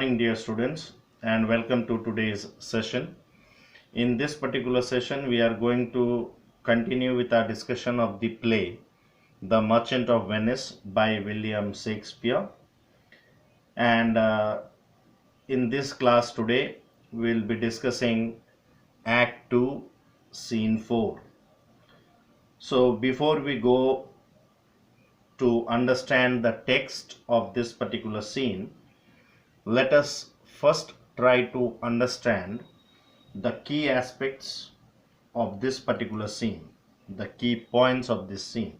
morning, dear students, and welcome to today's session. In this particular session, we are going to continue with our discussion of the play The Merchant of Venice by William Shakespeare. And in this class today, we'll be discussing Act 2, Scene 4. So, before we go to understand the text of this particular scene, let us first try to understand the key aspects of this particular scene, the key points of this scene.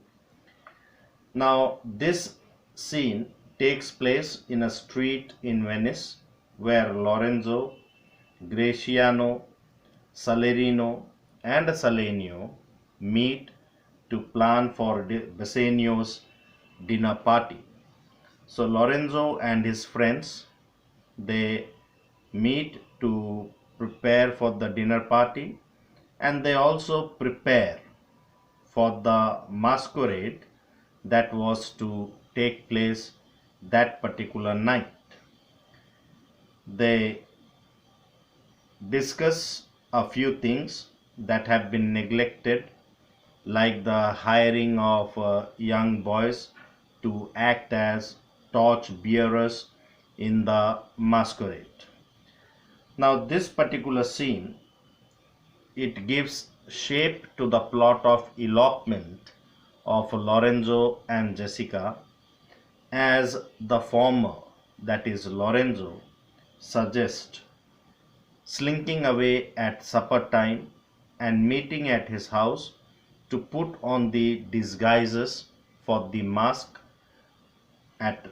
Now, this scene takes place in a street in Venice where Lorenzo, Graciano, Salerino, and Salenio meet to plan for Bassanio's dinner party. So, Lorenzo and his friends, they meet to prepare for the dinner party, and they also prepare for the masquerade that was to take place that particular night. They discuss a few things that have been neglected, like the hiring of young boys to act as torch bearers in the masquerade. Now, this particular scene, it gives shape to the plot of elopement of Lorenzo and Jessica, as the former, that is Lorenzo, suggests slinking away at supper time and meeting at his house to put on the disguises for the mask at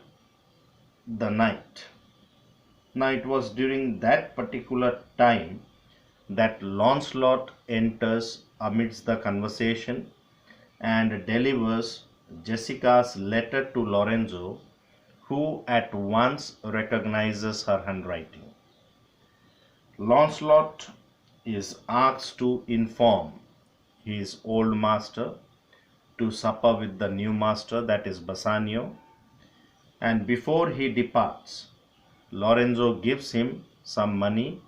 the night. Now, it was during that particular time that Launcelot enters amidst the conversation and delivers Jessica's letter to Lorenzo, who at once recognizes her handwriting. Launcelot is asked to inform his old master to supper with the new master, that is Bassanio, and before he departs, Lorenzo gives him some money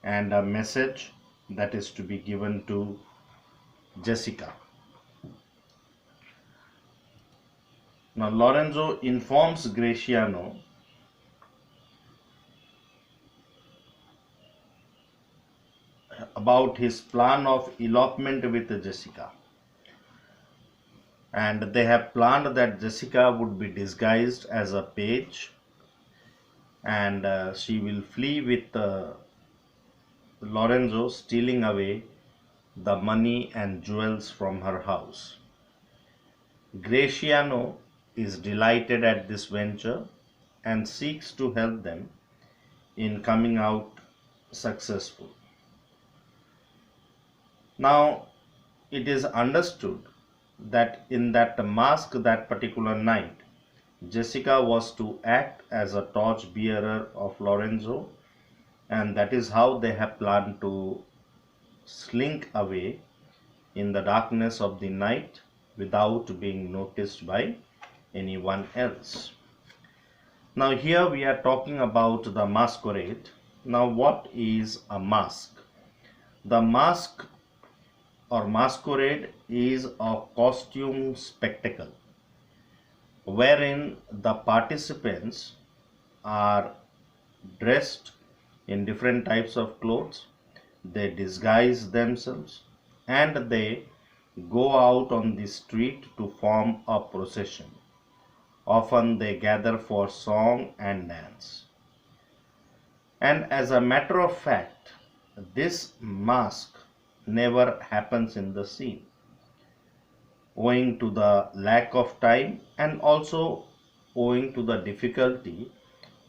and a message that is to be given to Jessica. Now, Lorenzo informs Graciano about his plan of elopement with Jessica, and they have planned that Jessica would be disguised as a page, and she will flee with Lorenzo, stealing away the money and jewels from her house. Graciano is delighted at this venture and seeks to help them in coming out successful. Now, it is understood that in that mask that particular night, Jessica was to act as a torch bearer of Lorenzo, and that is how they have planned to slink away in the darkness of the night without being noticed by anyone else. Now, here we are talking about the masquerade. Now, what is a mask? The mask or masquerade is a costume spectacle wherein the participants are dressed in different types of clothes. They disguise themselves and they go out on the street to form a procession. Often they gather for song and dance. And as a matter of fact, this mask never happens in the scene, owing to the lack of time and also owing to the difficulty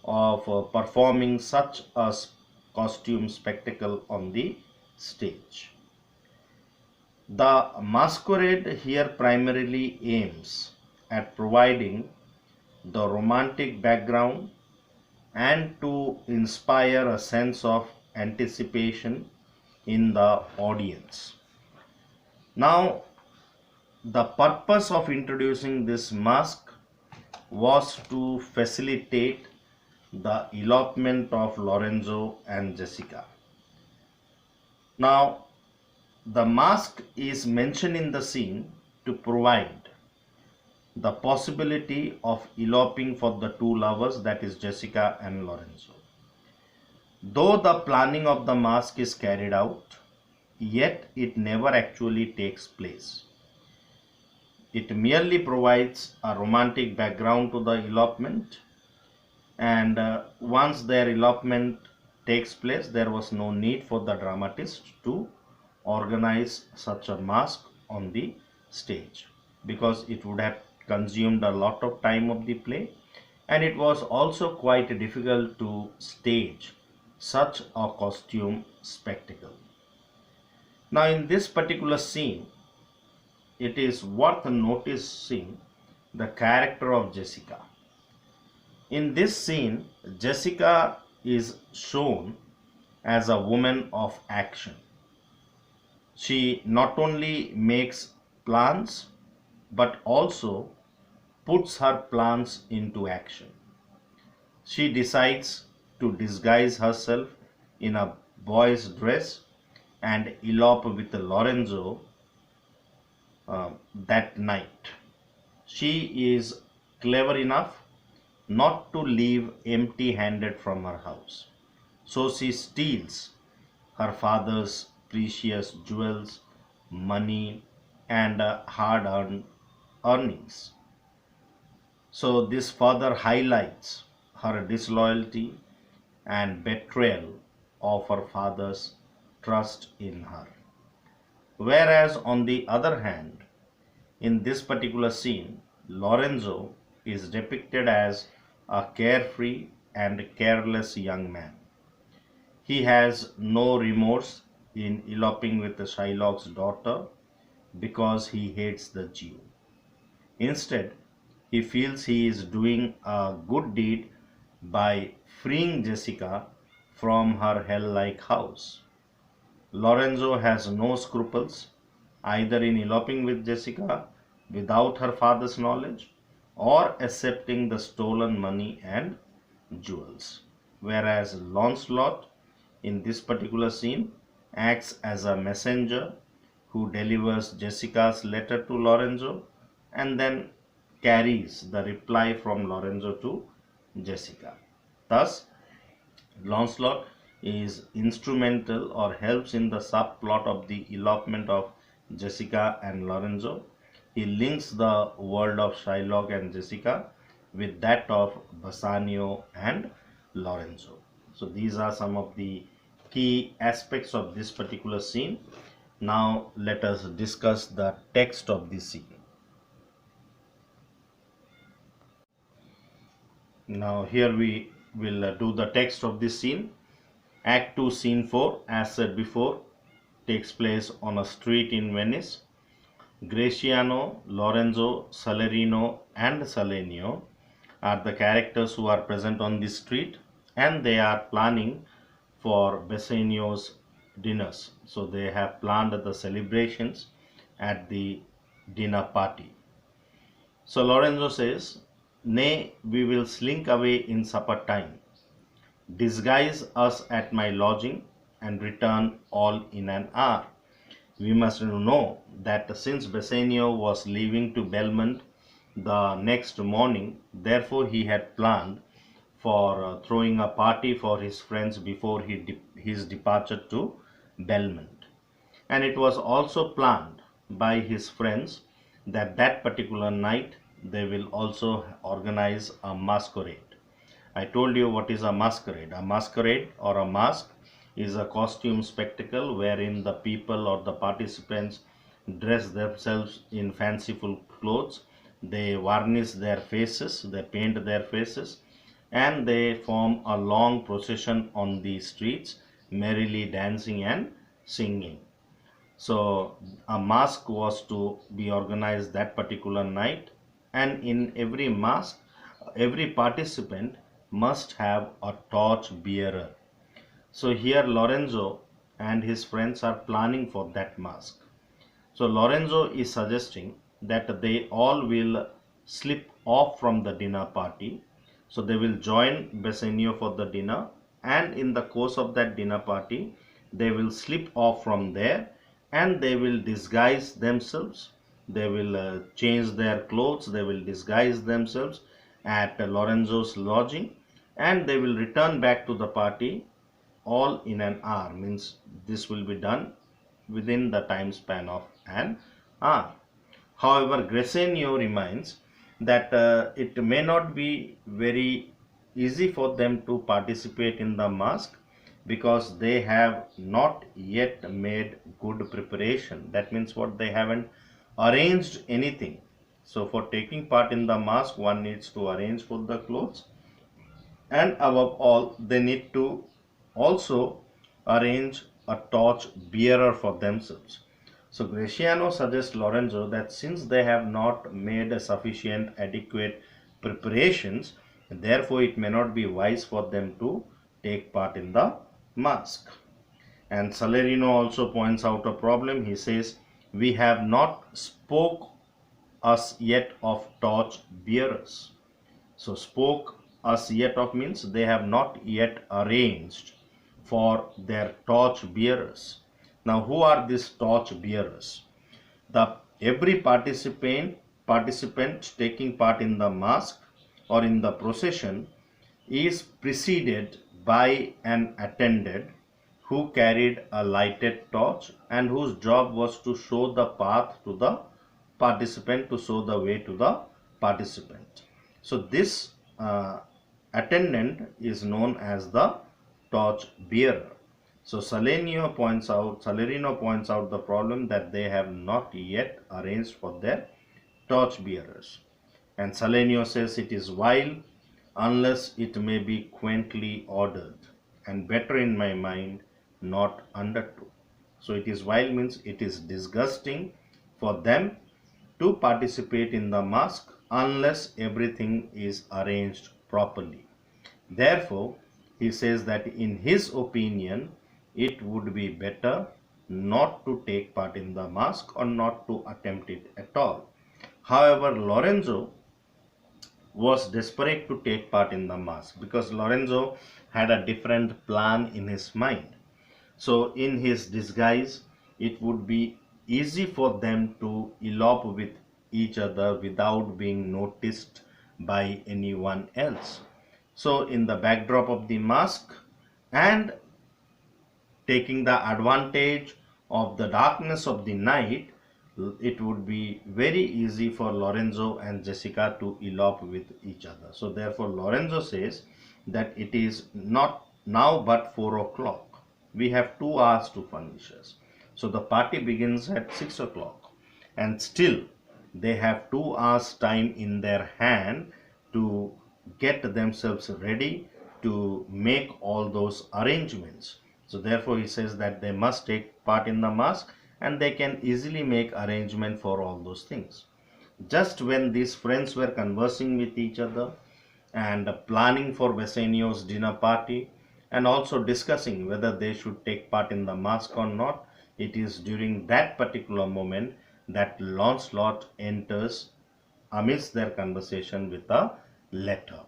of performing such a costume spectacle on the stage. The masquerade here primarily aims at providing the romantic background and to inspire a sense of anticipation in the audience. Now, the purpose of introducing this mask was to facilitate the elopement of Lorenzo and Jessica. Now, the mask is mentioned in the scene to provide the possibility of eloping for the two lovers, that is Jessica and Lorenzo. Though the planning of the mask is carried out, yet it never actually takes place. It merely provides a romantic background to the elopement, and once their elopement takes place, there was no need for the dramatist to organize such a mask on the stage, because it would have consumed a lot of time of the play, and it was also quite difficult to stage such a costume spectacle. Now, in this particular scene, it is worth noticing the character of Jessica. In this scene, Jessica is shown as a woman of action. She not only makes plans but also puts her plans into action. She decides to disguise herself in a boy's dress and elope with Lorenzo that night. She is clever enough not to leave empty handed from her house. So she steals her father's precious jewels, money, and hard earned earnings. So this further highlights her disloyalty and betrayal of her father's trust in her. Whereas, on the other hand, in this particular scene, Lorenzo is depicted as a carefree and careless young man. He has no remorse in eloping with Shylock's daughter because he hates the Jew. Instead, he feels he is doing a good deed by freeing Jessica from her hell like house. Lorenzo has no scruples either in eloping with Jessica without her father's knowledge or accepting the stolen money and jewels. Whereas Launcelot, in this particular scene, acts as a messenger who delivers Jessica's letter to Lorenzo and then carries the reply from Lorenzo to Jessica. Thus, Launcelot is instrumental or helps in the subplot of the elopement of Jessica and Lorenzo. He links the world of Shylock and Jessica with that of Bassanio and Lorenzo. So these are some of the key aspects of this particular scene. Now let us discuss the text of this scene. Now here we will do the text of this scene. Act 2, Scene 4, as said before, takes place on a street in Venice. Graciano, Lorenzo, Salerino and Salenio are the characters who are present on this street, and they are planning for Bassanio's dinners. So they have planned the celebrations at the dinner party. So Lorenzo says, "Nay, we will slink away in supper time. Disguise us at my lodging and return all in an hour." We must know that since Bassanio was leaving to Belmont the next morning, therefore he had planned for throwing a party for his friends before his departure to Belmont. And it was also planned by his friends that that particular night they will also organize a masquerade. I told you what is a masquerade. A masquerade or a mask is a costume spectacle wherein the people or the participants dress themselves in fanciful clothes. They varnish their faces, they paint their faces, and they form a long procession on the streets, merrily dancing and singing. So a mask was to be organized that particular night, and in every mask, every participant must have a torch bearer. So here Lorenzo and his friends are planning for that mask. So Lorenzo is suggesting that they all will slip off from the dinner party So they will join Bassanio for the dinner, and in the course of that dinner party, they will slip off from there and they will disguise themselves. They will change their clothes, they will disguise themselves at Lorenzo's lodging, and they will return back to the party all in an hour. Means this will be done within the time span of an hour. However, Grasenio reminds that it may not be very easy for them to participate in the masque because they have not yet made good preparation. That means what, they haven't arranged anything. So for taking part in the masque, one needs to arrange for the clothes, and above all, they need to also arrange a torch bearer for themselves. So Graciano suggests Lorenzo that since they have not made a sufficient adequate preparations, therefore it may not be wise for them to take part in the masque. And Salerino also points out a problem. He says, we have not spoke us yet of torch bearers. So spoke us yet of means they have not yet arranged for their torch bearers. Now who are these torch bearers? Every participant taking part in the masque or in the procession is preceded by an attendant who carried a lighted torch and whose job was to show the path to the participant, to show the way to the participant. So this attendant is known as the torch bearer. So Salerino points out the problem that they have not yet arranged for their torch bearers. And Salerno says it is vile unless it may be quaintly ordered, and better in my mind not undertook. So it is vile means it is disgusting for them to participate in the masque unless everything is arranged properly. Therefore, he says that in his opinion, it would be better not to take part in the masque or not to attempt it at all. However, Lorenzo was desperate to take part in the masque because Lorenzo had a different plan in his mind. So in his disguise, it would be easy for them to elope with each other without being noticed by anyone else. So in the backdrop of the masque and taking the advantage of the darkness of the night, it would be very easy for Lorenzo and Jessica to elope with each other. So therefore Lorenzo says that it is not now but 4 o'clock. We have 2 hours to furnish us. So the party begins at 6 o'clock and still they have 2 hours time in their hand to get themselves ready to make all those arrangements. So therefore he says that they must take part in the masque and they can easily make arrangement for all those things. Just when these friends were conversing with each other and planning for Bassanio's dinner party and also discussing whether they should take part in the masque or not, it is during that particular moment that Lancelot enters amidst their conversation with a letter.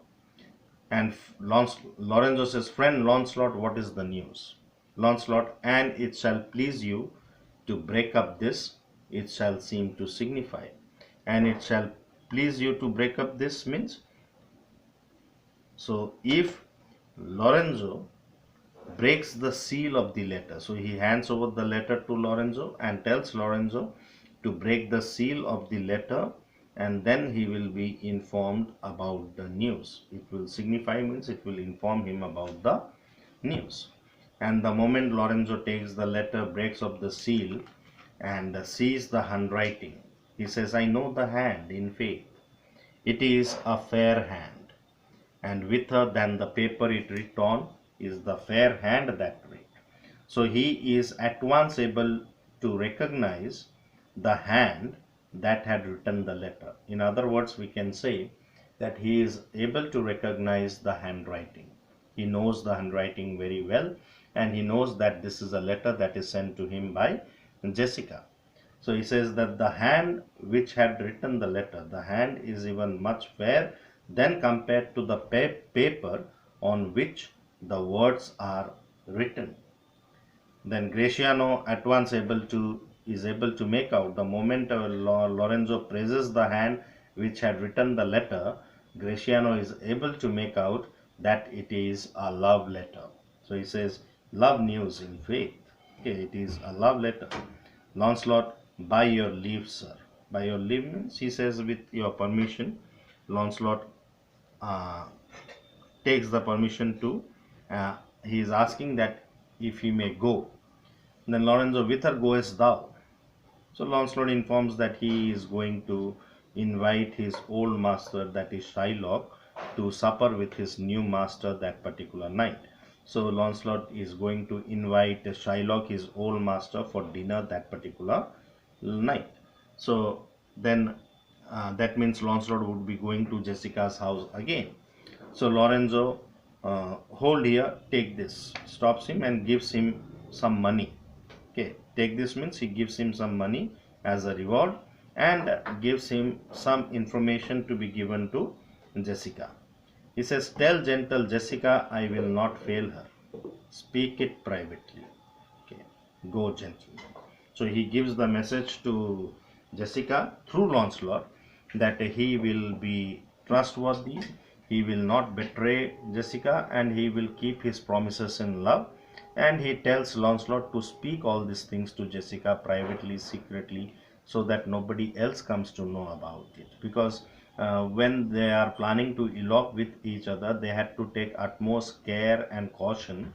And Lorenzo says, friend Lancelot, what is the news? Lancelot, and it shall please you to break up this, it shall seem to signify. And it shall please you to break up this means, so if Lorenzo breaks the seal of the letter, so he hands over the letter to Lorenzo and tells Lorenzo to break the seal of the letter, and then he will be informed about the news. It will signify means it will inform him about the news. And the moment Lorenzo takes the letter, breaks up the seal and sees the handwriting, he says, I know the hand in faith. It is a fair hand, and with her than the paper it writ on is the fair hand that writ. So he is at once able to recognize the hand that had written the letter. In other words, we can say that he is able to recognize the handwriting. He knows the handwriting very well, and he knows that this is a letter that is sent to him by Jessica. So he says that the hand which had written the letter, the hand is even much fair then compared to the paper on which the words are written. Then Graciano at once is able to make out the moment Lorenzo presses the hand which had written the letter. Graciano is able to make out that it is a love letter. So he says, "Love news in faith." Okay, it is a love letter. Launcelot, by your leave, sir. By your leave means, he says, with your permission. Launcelot uh, takes the permission to. He is asking that if he may go. Then Lorenzo, whither goest thou? So Launcelot informs that he is going to invite his old master, that is Shylock, to supper with his new master that particular night. So Launcelot is going to invite Shylock, his old master, for dinner that particular night. So then that means Launcelot would be going to Jessica's house again. So Lorenzo, hold here, take this, stops him and gives him some money. Okay, take this means he gives him some money as a reward and gives him some information to be given to Jessica. He says, "Tell gentle Jessica I will not fail her. Speak it privately." Okay, go gently. So he gives the message to Jessica through Launcelot that he will be trustworthy, he will not betray Jessica, and he will keep his promises in love. And he tells Launcelot to speak all these things to Jessica privately, secretly, so that nobody else comes to know about it. Because when they are planning to elope with each other, they had to take utmost care and caution,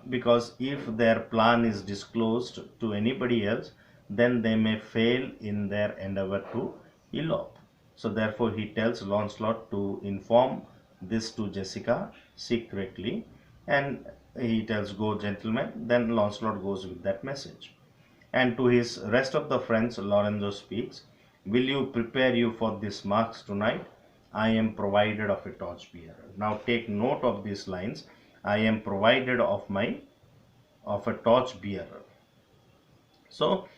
because if their plan is disclosed to anybody else, then they may fail in their endeavor to elope. So therefore he tells Launcelot to inform this to Jessica secretly, and he tells, "Go gentlemen." Then Launcelot goes with that message. And to his rest of the friends Lorenzo speaks, "Will you prepare you for this marks tonight? I am provided of a torchbearer." Now take note of these lines. I am provided of a torchbearer. So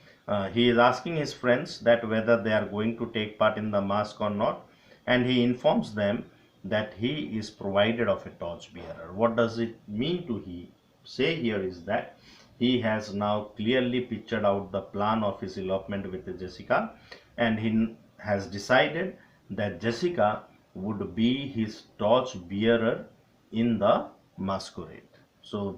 he is asking his friends that whether they are going to take part in the mask or not, and he informs them that he is provided of a torchbearer. What does it mean to he say here is that he has now clearly pictured out the plan of his elopement with Jessica, and he has decided that Jessica would be his torchbearer in the masquerade. So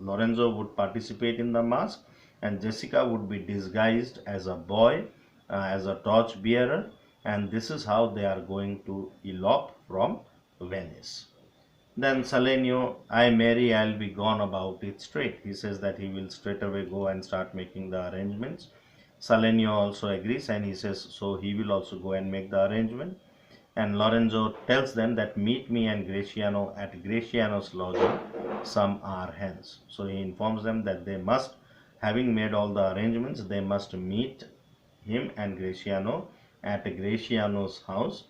Lorenzo would participate in the mask, and Jessica would be disguised as a boy, as a torch bearer, and this is how they are going to elope from Venice. Then Salenio, "I marry, I'll be gone about it straight." He says that he will straight away go and start making the arrangements. Salenio also agrees, and he says so he will also go and make the arrangement. And Lorenzo tells them that meet me and Graciano at Graciano's lodging some hour hence. So he informs them that they must, having made all the arrangements, they must meet him and Graciano at Graciano's house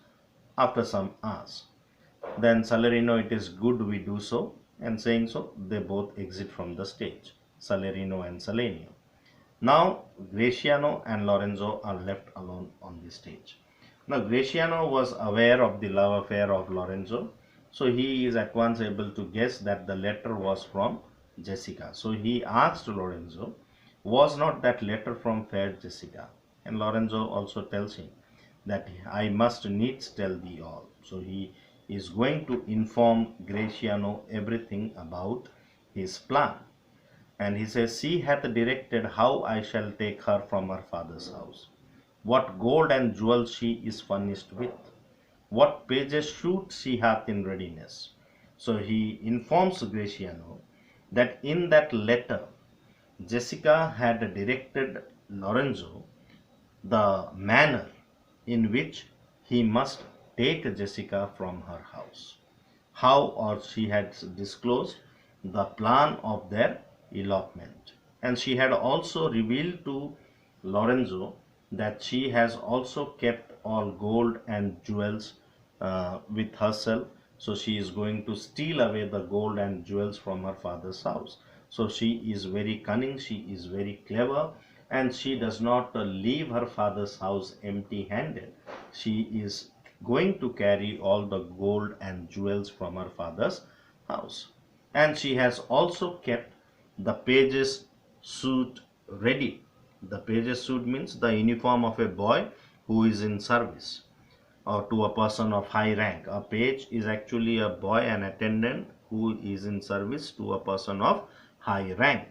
after some hours. Then Salerino, "It is good we do so," and saying so, they both exit from the stage, Salerino and Salenio. Now Graciano and Lorenzo are left alone on the stage. Now Graciano was aware of the love affair of Lorenzo, so he is at once able to guess that the letter was from Jessica. So he asked Lorenzo, "Was not that letter from fair Jessica?" And Lorenzo also tells him that, "I must needs tell thee all." So he is going to inform Graciano everything about his plan. And he says, "She hath directed how I shall take her from her father's house, what gold and jewels she is furnished with, what pages shoot she hath in readiness." So he informs Graciano that in that letter Jessica had directed Lorenzo the manner in which he must take Jessica from her house. How, or she had disclosed the plan of their elopement. And she had also revealed to Lorenzo that she has also kept all gold and jewels with herself. So she is going to steal away the gold and jewels from her father's house. So she is very cunning, she is very clever, and she does not leave her father's house empty handed. She is going to carry all the gold and jewels from her father's house. And she has also kept the page's suit ready. The page's suit means the uniform of a boy who is in service or to a person of high rank. A page is actually a boy, an attendant who is in service to a person of high rank.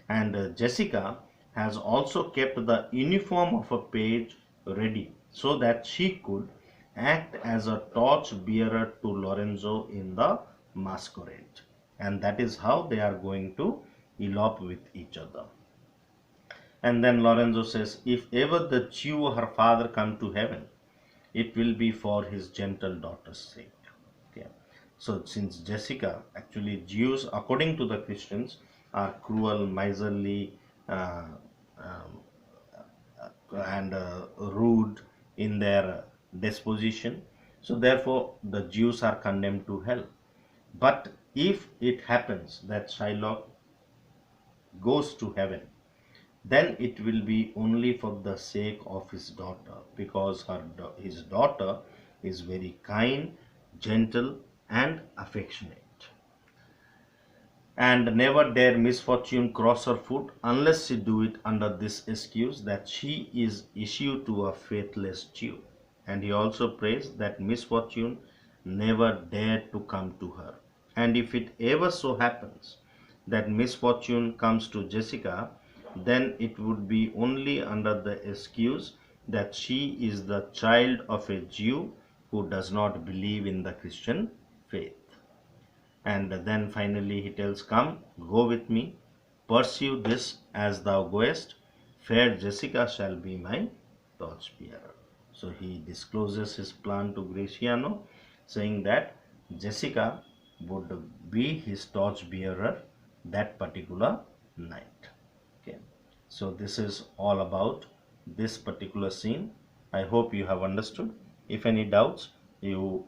And Jessica has also kept the uniform of a page ready so that she could act as a torch bearer to Lorenzo in the masquerade. And that is how they are going to elope with each other. And then Lorenzo says, if ever the Jew her father come to heaven, it will be for his gentle daughter's sake. Okay. So since Jessica, actually Jews according to the Christians are cruel, miserly, um, and rude in their disposition, so therefore the Jews are condemned to hell. But if it happens that Shylock goes to heaven, then it will be only for the sake of his daughter, because his daughter is very kind, gentle, and affectionate. And never dare misfortune cross her foot unless she do it under this excuse that she is issue to a faithless Jew. And he also prays that misfortune never dare to come to her. And if it ever so happens that misfortune comes to Jessica, then it would be only under the excuse that she is the child of a Jew who does not believe in the Christian faith. And then finally he tells, come, go with me, pursue this as thou goest, fair Jessica shall be my torchbearer. So he discloses his plan to Graciano, saying that Jessica would be his torchbearer that particular night. Okay, so this is all about this particular scene. I hope you have understood. If any doubts, you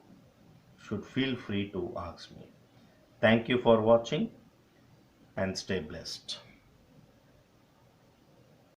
should feel free to ask me. Thank you for watching and stay blessed.